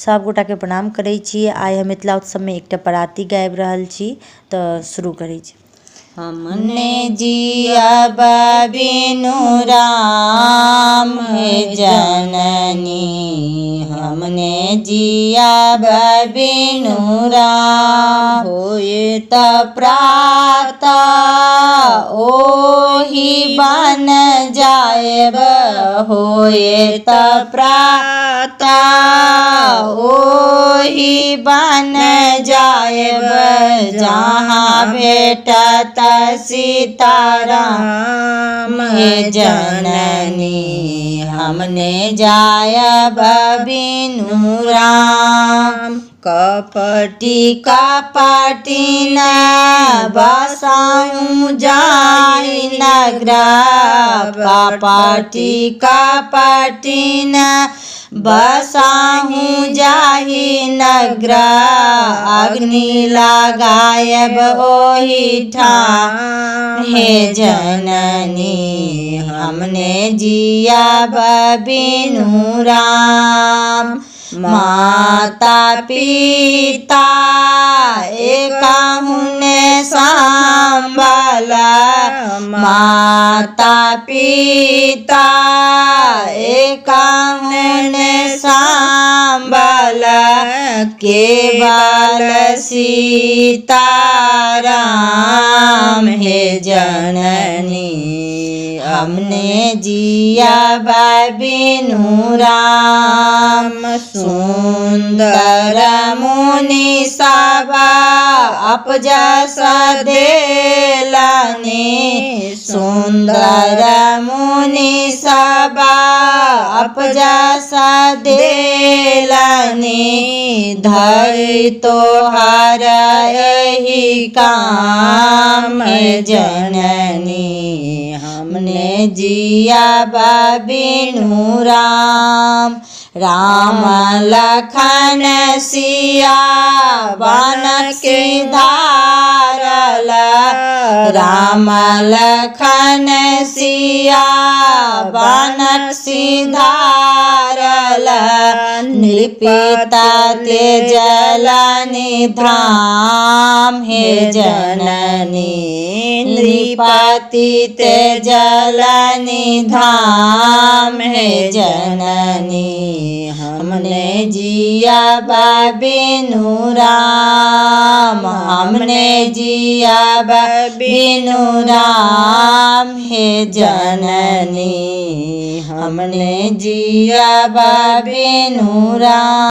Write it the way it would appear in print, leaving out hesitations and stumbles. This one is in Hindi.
सब गोटा के प्रणाम करै छी। आइ हम मिथिला उत्सव में एकटा पराती गाबि रहल छी, तऽ शुरू करै छी। हमने जियब बिनु राम हे जननी, हमने जियब बिनु राम। होए त प्रात ओहि बन जाएब, होए त प्रात ओहि बन जाएब, जहाँ भेटत सीताराम हे जननी, हमने जायब बिनु राम। कपटी कपटी न बसाऊं जाहि नगरा, कपटी कपटी न बसाऊं जाहि नगरा, अग्नि लगायब ओहि ठाम हे जननी, हमने जियब बिनु राम। माता पिता एकाहुने सांबला, माता पिता एकाहुने सांबला, केवल सीताराम हे जननी, हमने जियब बिनु राम। सुंदर मुनि सब अपजस देलनि, सुंदर मुनि सब अपजस देलनि, धरि तोहर एहि काम हे जननी, हमने जियब बिनु राम। राम लखन सिया वन सिधारल, राम लखन सिया वन सिधारल, नृपत तेजल निधाम हे जननी, नृपति तेजल निधाम हे जननी, हमने जियब बिनु राम, हमने जियब बिनु राम हे जननी, हमने जियब बिनु राम।